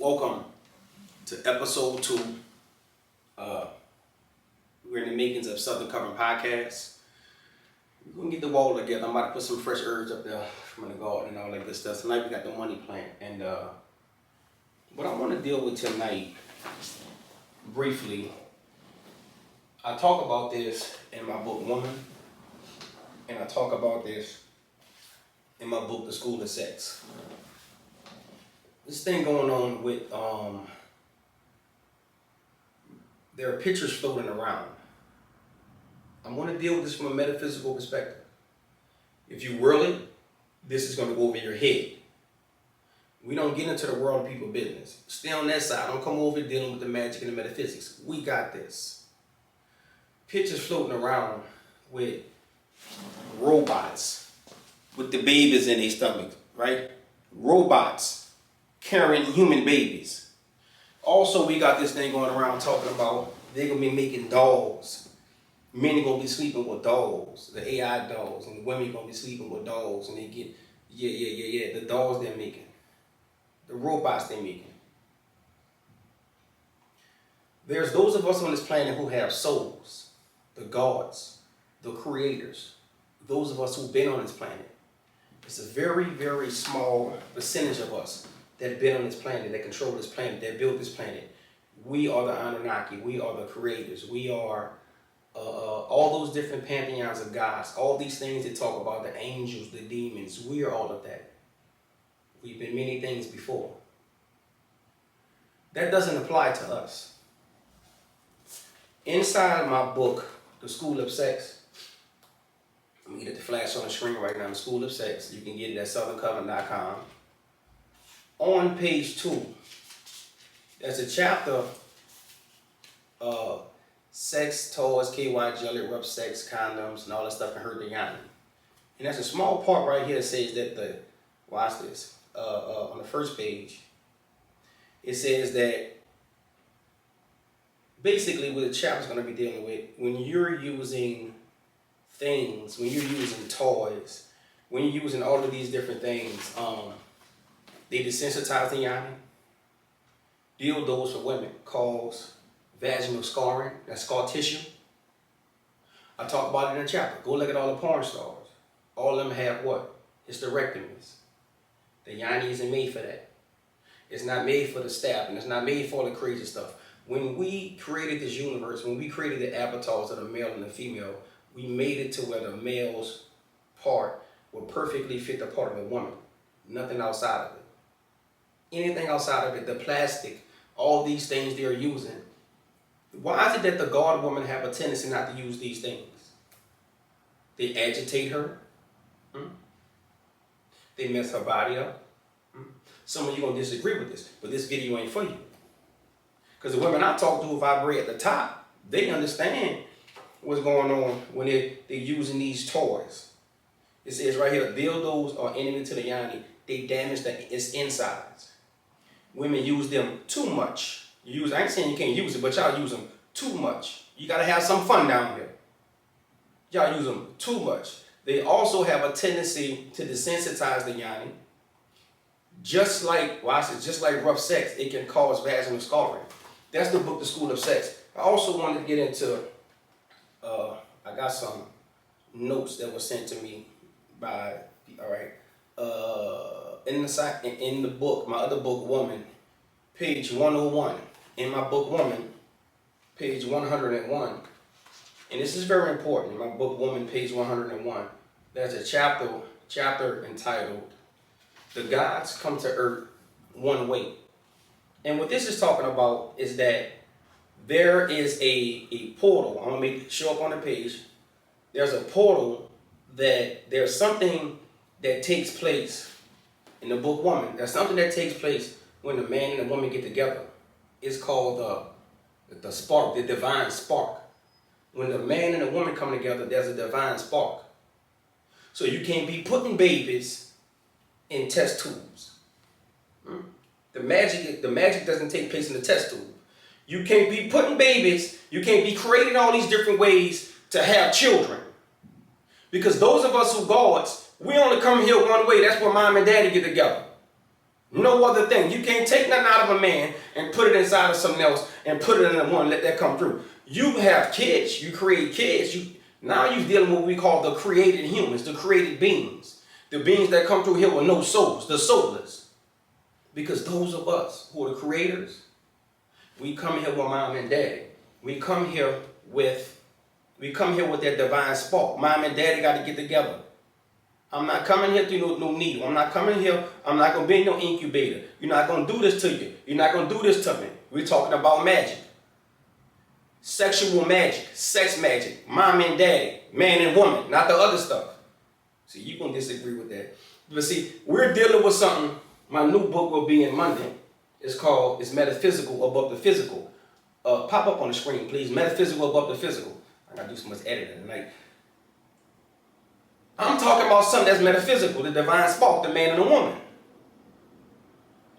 Welcome to episode 2. We're in the makings of Southern Covering Podcast. We're going to get the wall together. I'm about to put some fresh herbs up there from the garden and all that good stuff. Tonight we got the money plant. And what I want to deal with tonight, briefly, I talk about this in my book, Woman. And I talk about this in my book, The School of Sex. This thing going on with, there are pictures floating around. I'm going to deal with this from a metaphysical perspective. If you whirl it, this is going to go over your head. We don't get into the world of people business. Stay on that side. Don't come over dealing with the magic and the metaphysics. We got this. Pictures floating around with robots with the babies in their stomach, right? Robots carrying human babies. Also, we got this thing going around talking about they're going to be making dolls. Men are going to be sleeping with dolls, the AI dolls, and the women are going to be sleeping with dolls, and they get, the dolls they're making, the robots they're making. There's those of us on this planet who have souls, the gods, the creators, those of us who've been on this planet. It's a very, very small percentage of us that have been on this planet, that control this planet, that built this planet. We are the Anunnaki. We are the creators. We are all those different pantheons of gods. All these things that talk about the angels, the demons. We are all of that. We've been many things before. That doesn't apply to us. Inside my book, The School of Sex, let me get the flash on the screen right now, The School of Sex. You can get it at southerncovering.com. On page 2, there's a chapter, sex, toys, KY jelly, rough sex, condoms, and all that stuff can hurt the yoni. And there's a small part right here that says that watch this, on the first page, it says that basically what the chapter's going to be dealing with, when you're using things, when you're using toys, when you're using all of these different things, they desensitize the yoni. Dildos for women cause vaginal scarring, that's scar tissue. I talk about it in a chapter. Go look at all the porn stars. All of them have what? Hysterectomies. The yoni isn't made for that. It's not made for the stabbing. It's not made for all the crazy stuff. When we created this universe, when we created the avatars of the male and the female, we made it to where the male's part will perfectly fit the part of the woman. Nothing outside of it. Anything outside of it, the plastic, all these things they're using. Why is it that the God woman have a tendency not to use these things? They agitate her. They mess her body up. Some of you going to disagree with this, but this video ain't for you. Because the women I talk to who vibrate at the top, they understand what's going on when they're using these toys. It says right here, dildos are enemy to the yoni. They damage its insides. Women use them too much. I ain't saying you can't use it, but y'all use them too much. You gotta have some fun down here. Y'all use them too much. They also have a tendency to desensitize the yoni. Just like rough sex, it can cause vaginal scarring. That's the book, The School of Sex. I also wanted to get into, I got some notes that were sent to me by, in the book, my other book, Woman, page 101. In my book, Woman, page 101. And this is very important. In my book, Woman, page 101, there's a chapter entitled, The Gods Come to Earth One Way. And what this is talking about is that there is a portal. I'm going to show up on the page. There's a portal that there's something that takes place in the book Woman. There's something that takes place when the man and the woman get together. It's called the spark, the divine spark. When the man and the woman come together, there's a divine spark. So you can't be putting babies in test tubes. The magic doesn't take place in the test tube. You can't be putting babies, you can't be creating all these different ways to have children. Because those of us who gods, we only come here one way. That's where mom and daddy get together. No other thing. You can't take nothing out of a man and put it inside of something else and put it in the one and let that come through. You have kids. You create kids. Now you're dealing with what we call the created humans, the created beings. The beings that come through here with no souls, the soulless. Because those of us who are the creators, we come here with mom and daddy. We come here with that divine spark. Mom and daddy got to get together. I'm not coming here through no needle. I'm not coming here. I'm not going to be in no incubator. You're not going to do this to you. You're not going to do this to me. We're talking about magic. Sexual magic. Sex magic. Mom and daddy. Man and woman. Not the other stuff. See, you're going to disagree with that. But see, we're dealing with something. My new book will be in Monday. It's Metaphysical Above the Physical. Pop up on the screen, please. Metaphysical Above the Physical. I got to do so much editing tonight. I'm talking about something that's metaphysical, the divine spark, the man and the woman.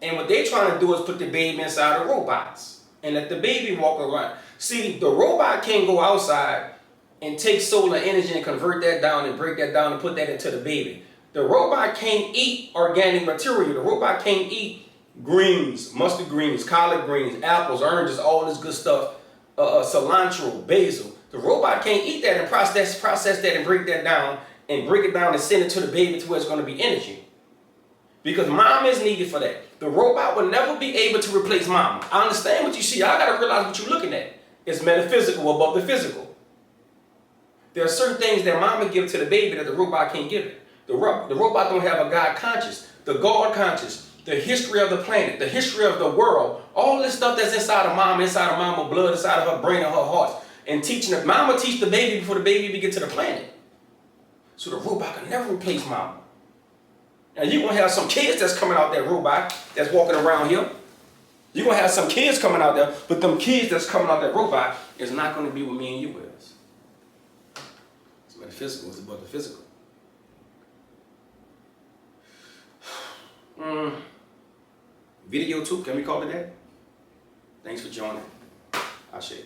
And what they're trying to do is put the baby inside of robots and let the baby walk around. See, the robot can't go outside and take solar energy and convert that down and break that down and put that into the baby. The robot can't eat organic material. The robot can't eat greens, mustard greens, collard greens, apples, oranges, all this good stuff, cilantro, basil. The robot can't eat that and process that and break that down and break it down and send it to the baby to where it's going to be energy. Because mom is needed for that. The robot will never be able to replace mom. I understand what you see. I got to realize what you're looking at. It's metaphysical above the physical. There are certain things that mama give to the baby that the robot can't give it. The robot don't have a God conscious, the God conscious, the history of the planet, the history of the world, all this stuff that's inside of mama blood, inside of her brain and her heart. And teaching the mama teach the baby before the baby even get to the planet. So the robot can never replace mama. Now you're going to have some kids that's coming out that robot that's walking around here. You're going to have some kids coming out there, but them kids that's coming out that robot is not going to be what me and you is. It's metaphysical, it's above the physical. Video 2, can we call it that? Thanks for joining. I'll share.